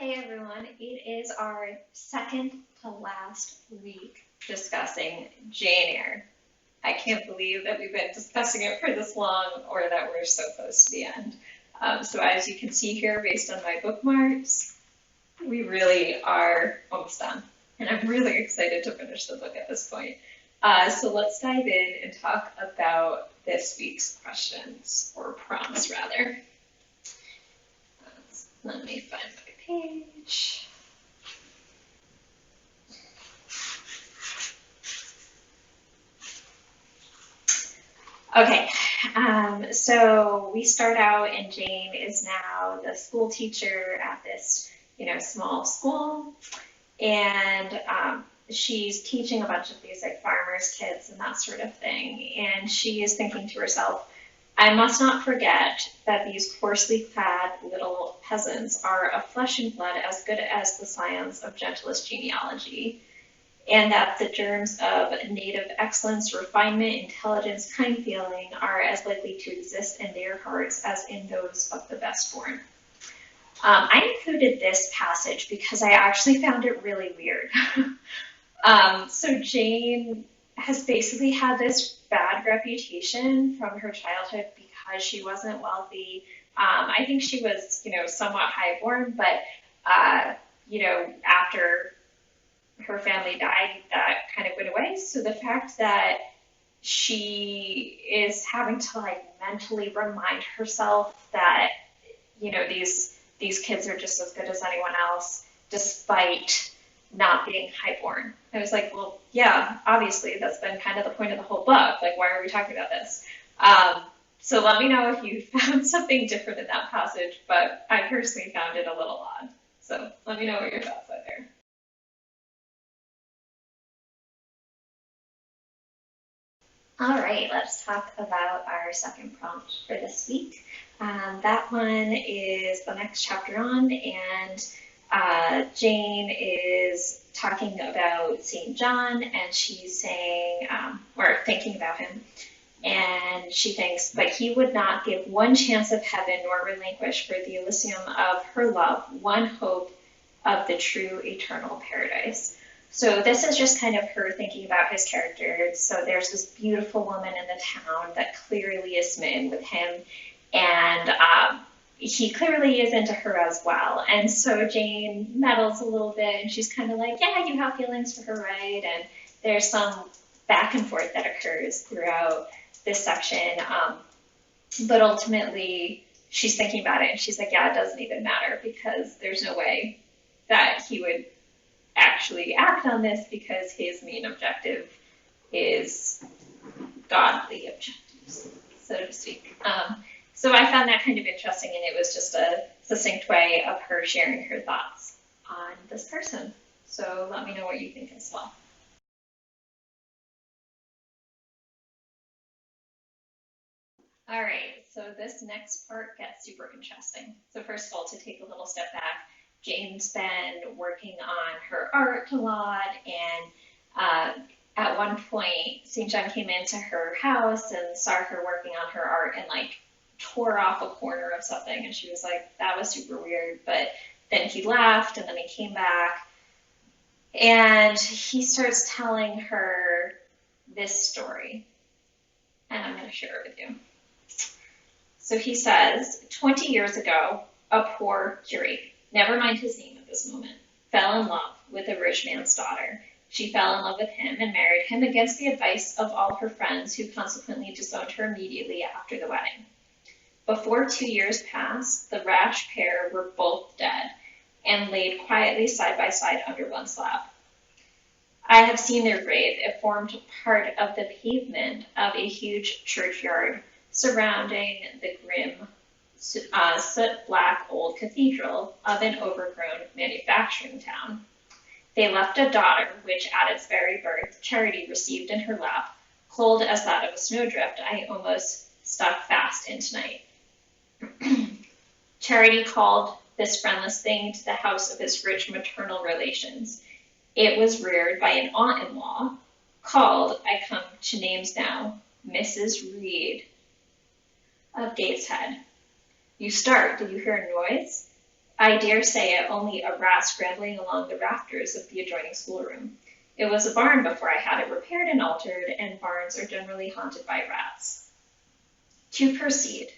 Hey everyone, it is our second to last week discussing Jane Eyre. I can't believe that we've been discussing it for this long or that we're so close to the end. So as you can see here, based on my bookmarks, we really are almost done. And I'm really excited to finish the book at this point. So let's dive in and talk about this week's questions, or prompts rather. Let me find my page. Okay, so we start out, and Jane is now the school teacher at this, small school, and she's teaching a bunch of these like farmers' kids and that sort of thing. And she is thinking to herself, I must not forget that these coarsely clad little peasants are of flesh and blood as good as the scions of gentlest genealogy, and that the germs of native excellence, refinement, intelligence, kind feeling are as likely to exist in their hearts as in those of the best born. I included this passage because I actually found it really weird. So Jane has basically had this bad reputation from her childhood because she wasn't wealthy. I think she was, somewhat highborn, but, after her family died, that kind of went away. So the fact that she is having to like mentally remind herself that, these kids are just as good as anyone else, despite not being highborn. I was like, well, yeah, obviously that's been kind of the point of the whole book. Like, why are we talking about this? So let me know if you found something different in that passage, but I personally found it a little odd. So let me know what your thoughts are there. All right, let's talk about our second prompt for this week. That one is the next chapter on, and Jane is talking about St. John, and she's saying, or thinking about him, and she thinks, but he would not give one chance of heaven nor relinquish for the Elysium of her love one hope of the true eternal paradise. So this is just kind of her thinking about his character. So there's this beautiful woman in the town that clearly is smitten with him, and he clearly is into her as well. And so Jane meddles a little bit, and she's kind of like, yeah, you have feelings for her, right? And there's some back and forth that occurs throughout this section. But ultimately, she's thinking about it, and she's like, yeah, it doesn't even matter because there's no way that he would actually act on this because his main objective is godly objectives, so to speak. So I found that kind of interesting, and it was just a succinct way of her sharing her thoughts on this person. So let me know what you think as well. All right, so this next part gets super interesting. So first of all, to take a little step back, Jane's been working on her art a lot, and at one point, St. John came into her house and saw her working on her art and like tore off a corner of something, and she was like, that was super weird. But then he left, and then he came back, and he starts telling her this story, and I'm going to share it with you. So he says, 20 years ago, a poor curate, never mind his name at this moment, fell in love with a rich man's daughter. She fell in love with him and married him against the advice of all her friends, who consequently disowned her immediately after the wedding. Before 2 years passed, the rash pair were both dead and laid quietly side by side under one slab. I have seen their grave. It formed part of the pavement of a huge churchyard surrounding the grim, soot-black old cathedral of an overgrown manufacturing town. They left a daughter, which at its very birth Charity received in her lap, cold as that of a snowdrift I almost stuck fast in tonight. Charity called this friendless thing to the house of his rich maternal relations. It was reared by an aunt-in-law, called, I come to names now, Mrs. Reed of Gateshead. You start. Did you hear a noise? I dare say it, only a rat scrambling along the rafters of the adjoining schoolroom. It was a barn before I had it repaired and altered, and barns are generally haunted by rats. To proceed,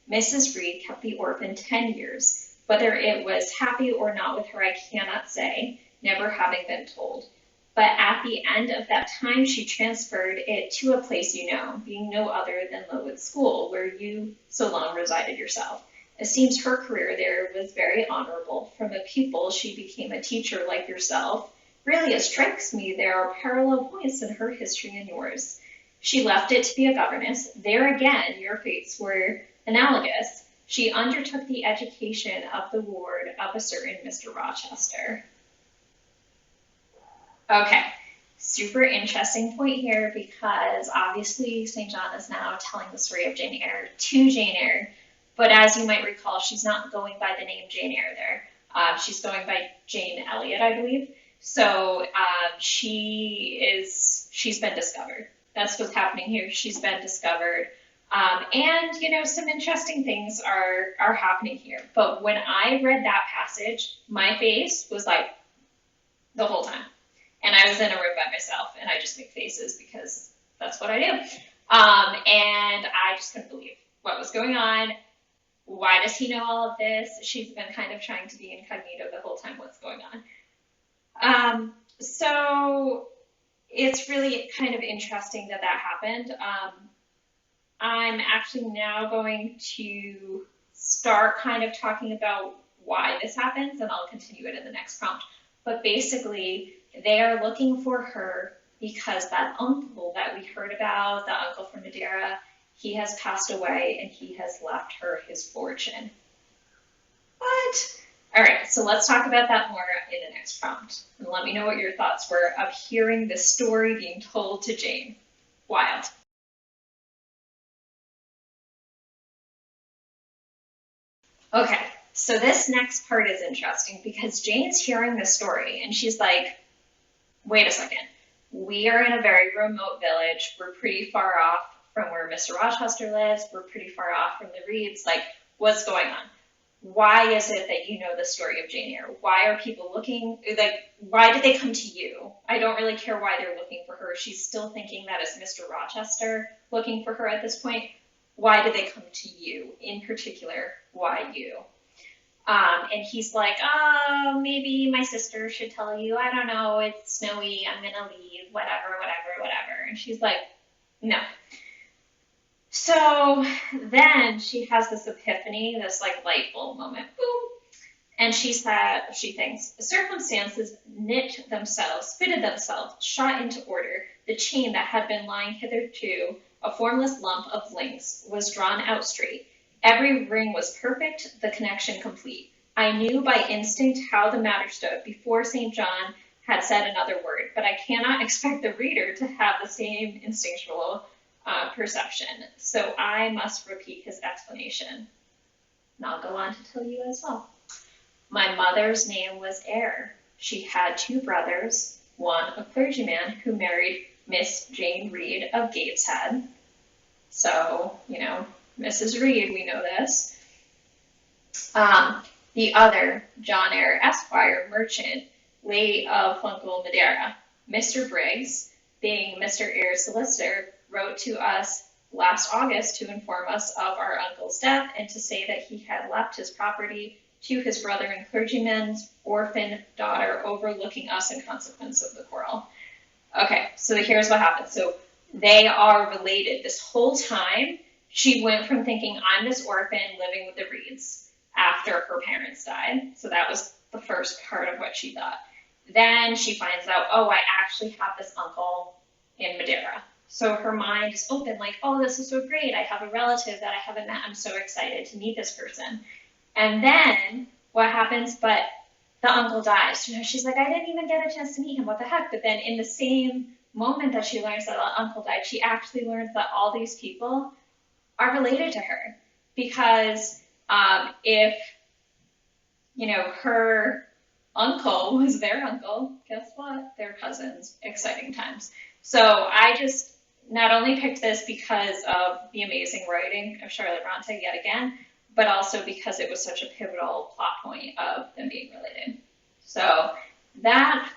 Mrs. Reed kept the orphan 10 years. Whether it was happy or not with her, I cannot say, never having been told. But at the end of that time, she transferred it to a place you know, being no other than Lowood School, where you so long resided yourself. It seems her career there was very honorable. From a pupil, she became a teacher like yourself. Really, it strikes me there are parallel points in her history and yours. She left it to be a governess. There again, your fates were analogous. She undertook the education of the ward of a certain Mr. Rochester. Okay, super interesting point here because obviously St. John is now telling the story of Jane Eyre to Jane Eyre, but as you might recall, she's not going by the name Jane Eyre there. She's going by Jane Elliott, I believe. So she's been discovered. That's what's happening here. She's been discovered. And, you know, some interesting things are happening here. But when I read that passage, my face was like the whole time. And I was in a room by myself, and I just make faces because that's what I do. And I just couldn't believe what was going on. Why does he know all of this? She's been kind of trying to be incognito the whole time. What's going on? So it's really kind of interesting that that happened. I'm actually now going to start kind of talking about why this happens, and I'll continue it in the next prompt. But basically, they are looking for her because that uncle that we heard about, the uncle from Madeira, he has passed away and he has left her his fortune. What? All right, so let's talk about that more in the next prompt. And let me know what your thoughts were of hearing this story being told to Jane. Wild. Okay, so this next part is interesting because Jane's hearing the story and she's like, wait a second. We are in a very remote village. We're pretty far off from where Mr. Rochester lives. We're pretty far off from the Reeds. Like, what's going on? Why is it that you know the story of Jane Eyre? Why are people looking, like, why did they come to you? I don't really care why they're looking for her. She's still thinking that it's Mr. Rochester looking for her at this point. Why did they come to you? In particular, why you? And he's like, oh, maybe my sister should tell you. I don't know. It's snowy. I'm going to leave. Whatever. And she's like, no. So then she has this epiphany, this like light bulb moment. Boom. And she thinks, circumstances fitted themselves, shot into order. The chain that had been lying hitherto, a formless lump of links, was drawn out straight. Every ring was perfect, the connection complete. I knew by instinct how the matter stood before St. John had said another word, but I cannot expect the reader to have the same instinctual perception. So I must repeat his explanation. And I'll go on to tell you as well. My mother's name was Eyre. She had two brothers, one a clergyman who married Miss Jane Reed of Gateshead. So, you know, Mrs. Reed, we know this. The other, John Eyre, Esquire, merchant, late of Funchal, Madeira. Mr. Briggs, being Mr. Eyre's solicitor, wrote to us last August to inform us of our uncle's death and to say that he had left his property to his brother and clergyman's orphan daughter, overlooking us in consequence of the quarrel. Okay, so here's what happened. So they are related. This whole time, she went from thinking, I'm this orphan living with the Reeds after her parents died. So that was the first part of what she thought. Then she finds out, oh, I actually have this uncle in Madeira. So her mind is open, like, oh, this is so great. I have a relative that I haven't met. I'm so excited to meet this person. And then what happens? But the uncle dies. So she's like, I didn't even get a chance to meet him. What the heck? But then in the same moment that she learns that the uncle died, she actually learns that all these people are related to her. Because if, you know, her uncle was their uncle, guess what? They're cousins. Exciting times. So I just not only picked this because of the amazing writing of Charlotte Bronte yet again, but also because it was such a pivotal plot point of them being related. So that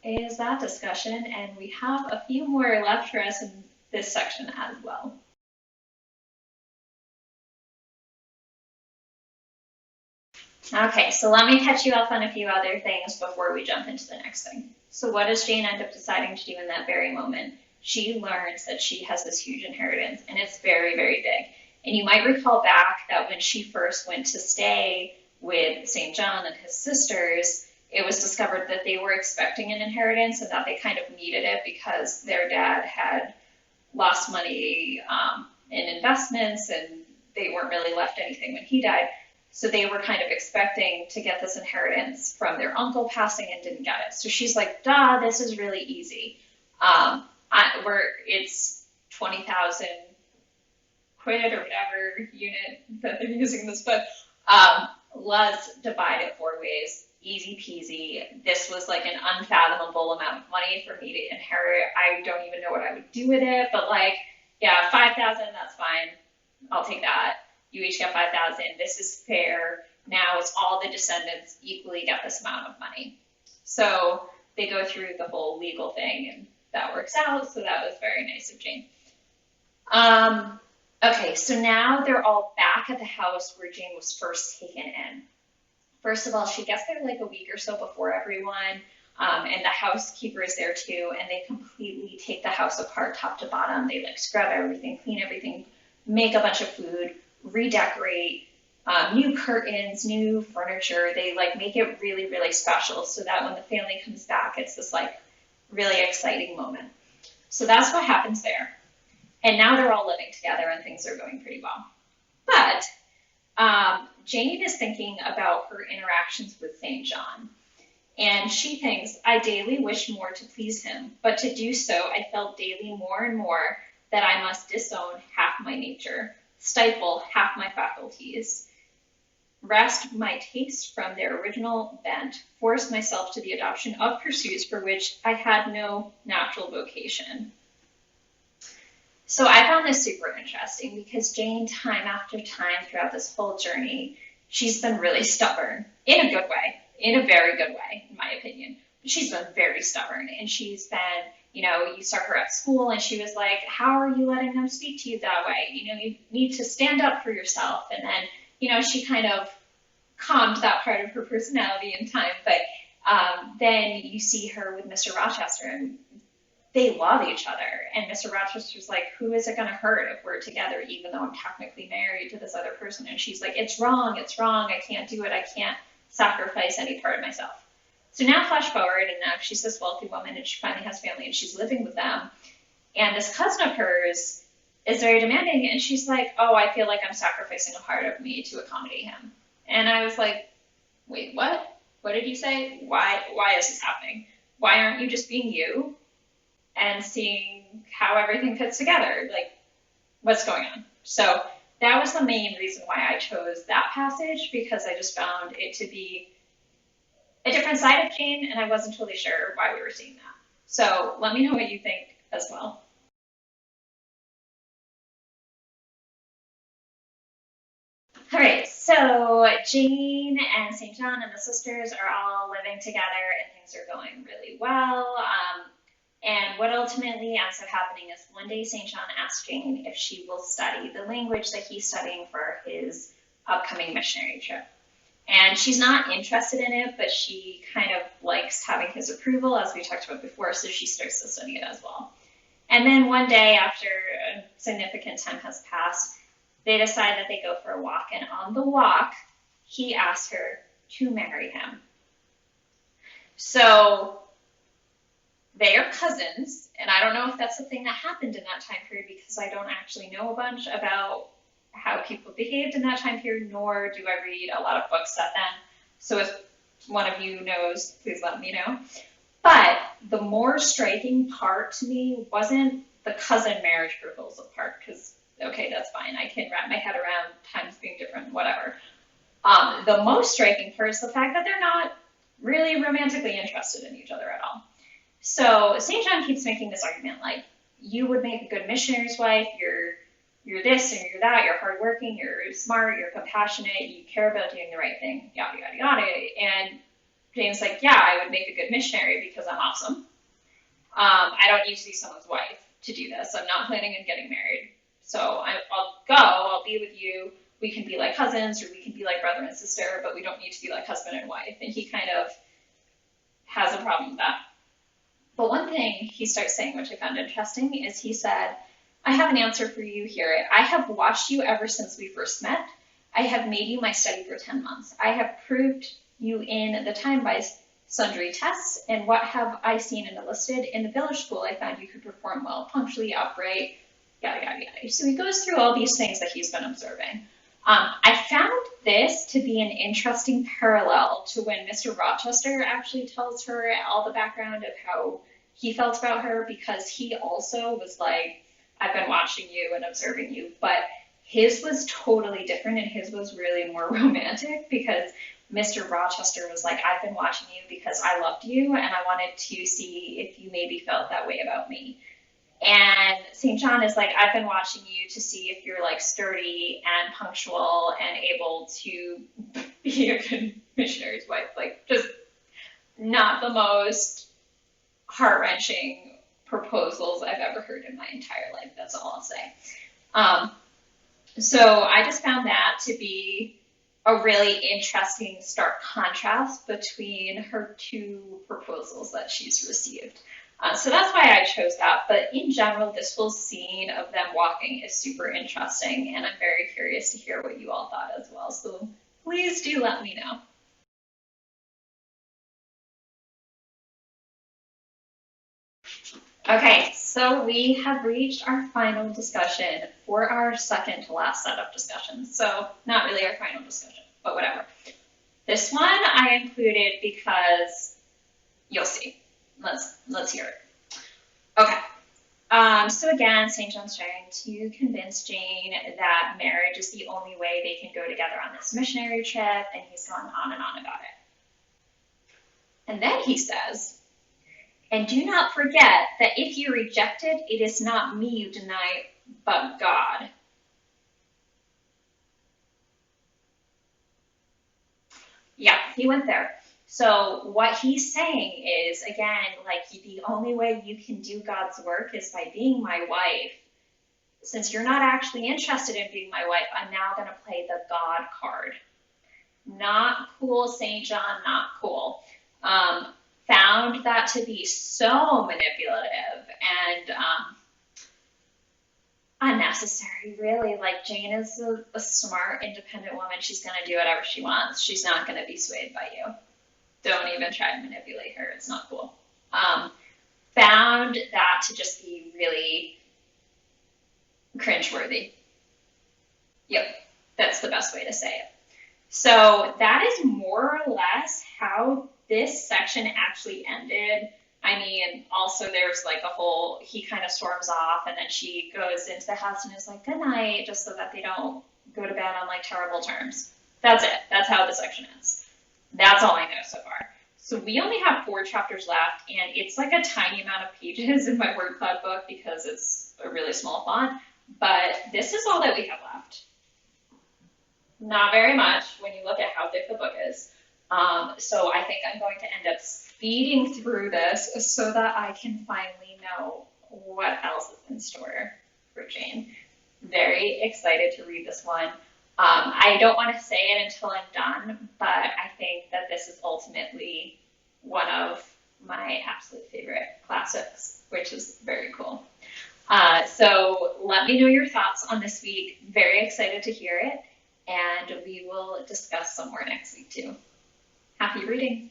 is that discussion, and we have a few more left for us in this section as well. Okay, so let me catch you up on a few other things before we jump into the next thing. So what does Jane end up deciding to do in that very moment? She learns that she has this huge inheritance, and it's very, very big. And you might recall back that when she first went to stay with St. John and his sisters, it was discovered that they were expecting an inheritance and that they kind of needed it because their dad had lost money in investments and they weren't really left anything when he died. So they were kind of expecting to get this inheritance from their uncle passing and didn't get it. So she's like, duh, this is really easy. It's 20,000 quid or whatever unit that they're using in this book. Let's divide it 4 ways. Easy peasy. This was like an unfathomable amount of money for me to inherit. I don't even know what I would do with it, but like, yeah, 5,000, that's fine. I'll take that. You each get 5,000. This is fair. Now it's all the descendants equally get this amount of money. So they go through the whole legal thing, and that works out. So that was very nice of Jane. Okay, so now they're all back at the house where Jane was first taken in. First of all, she gets there like a week or so before everyone, and the housekeeper is there too, and they completely take the house apart top to bottom. They like scrub everything, clean everything, make a bunch of food, redecorate, new curtains, new furniture. They like make it really, really special so that when the family comes back, it's this like really exciting moment. So that's what happens there. And now they're all living together and things are going pretty well. But Jane is thinking about her interactions with St. John. And she thinks, I daily wish more to please him, but to do so, I felt daily more and more that I must disown half my nature, stifle half my faculties, wrest my tastes from their original bent, force myself to the adoption of pursuits for which I had no natural vocation. So I found this super interesting because Jane, time after time throughout this whole journey, she's been really stubborn in a good way, in a very good way, in my opinion. But she's been very stubborn, and she's been, you start her at school and she was like, how are you letting them speak to you that way? You need to stand up for yourself. And then, she kind of calmed that part of her personality in time. But then you see her with Mr. Rochester, and they love each other. And Mr. Rochester's like, who is it going to hurt if we're together, even though I'm technically married to this other person? And she's like, it's wrong. I can't do it. I can't sacrifice any part of myself. So now flash forward, and now she's this wealthy woman, and she finally has family, and she's living with them. And this cousin of hers is very demanding, and she's like, oh, I feel like I'm sacrificing a part of me to accommodate him. And I was like, wait, what? What did you say? Why is this happening? Why aren't you just being you and seeing how everything fits together? Like, what's going on? So that was the main reason why I chose that passage, because I just found it to be a different side of Jane, and I wasn't totally sure why we were seeing that. So let me know what you think as well. All right, so Jane and St. John and the sisters are all living together, and things are going really well. And what ultimately ends up happening is one day St. John asks Jane if she will study the language that he's studying for his upcoming missionary trip. And she's not interested in it, but she kind of likes having his approval, as we talked about before, so she starts to study it as well. And then one day, after a significant time has passed, they decide that they go for a walk. And on the walk, he asks her to marry him. So they are cousins, and I don't know if that's the thing that happened in that time period, because I don't actually know a bunch about how people behaved in that time period, nor do I read a lot of books set then. So if one of you knows, please let me know. But the more striking part to me wasn't the cousin marriage proposal part, because, okay, that's fine. I can wrap my head around times being different, whatever. The most striking part is the fact that they're not really romantically interested in each other at all. So St. John keeps making this argument, like, you would make a good missionary's wife, you're you're this and you're that, you're hardworking, you're smart, you're compassionate, you care about doing the right thing, yada, yada, yada. And Jane's like, yeah, I would make a good missionary because I'm awesome. I don't need to be someone's wife to do this. I'm not planning on getting married. So I'll go, I'll be with you. We can be like cousins or we can be like brother and sister, but we don't need to be like husband and wife. And he kind of has a problem with that. But one thing he starts saying, which I found interesting, is he said, I have an answer for you here. I have watched you ever since we first met. I have made you my study for 10 months. I have proved you in the time by sundry tests, and what have I seen and enlisted? In the village school, I found you could perform well, punctually, upright, yada, yada, yada. So he goes through all these things that he's been observing. I found this to be an interesting parallel to when Mr. Rochester actually tells her all the background of how he felt about her, because he also was like, I've been watching you and observing you, but his was totally different, and his was really more romantic, because Mr. Rochester was like, I've been watching you because I loved you and I wanted to see if you maybe felt that way about me. And St. John is like, I've been watching you to see if you're like sturdy and punctual and able to be a good missionary's wife. Like, just not the most heart-wrenching proposals I've ever heard in my entire life. That's all I'll say. So I just found that to be a really interesting stark contrast between her two proposals that she's received. So that's why I chose that. But in general, this whole scene of them walking is super interesting, and I'm very curious to hear what you all thought as well. So please do let me know. Okay, so we have reached our final discussion for our second to last set of discussions. So not really our final discussion, but whatever. This one I included because you'll see. Let's hear it. Okay. So again, St. John's trying to convince Jane that marriage is the only way they can go together on this missionary trip, and he's going on and on about it. And then he says, and do not forget that if you reject it, it is not me you deny, but God. Yeah, he went there. So what he's saying is, again, like, the only way you can do God's work is by being my wife. Since you're not actually interested in being my wife, I'm now going to play the God card. Not cool, St. John, not cool. Found that to be so manipulative and unnecessary, really. Like, Jane is a smart, independent woman. She's going to do whatever she wants. She's not going to be swayed by you. Don't even try to manipulate her. It's not cool. Found that to just be really cringeworthy. Yep, that's the best way to say it. So that is more or less how this section actually ended. I mean, also there's like a whole, he kind of storms off and then she goes into the house and is like, good night, just so that they don't go to bed on like terrible terms. That's it. That's how the section ends. That's all I know so far. So we only have 4 chapters left, and it's like a tiny amount of pages in my word cloud book because it's a really small font, but this is all that we have left. Not very much when you look at how thick the book is. So I think I'm going to end up speeding through this so that I can finally know what else is in store for Jane. Very excited to read this one. I don't want to say it until I'm done, but I think that this is ultimately one of my absolute favorite classics, which is very cool. So let me know your thoughts on this week. Very excited to hear it, and we will discuss some more next week too. Happy reading.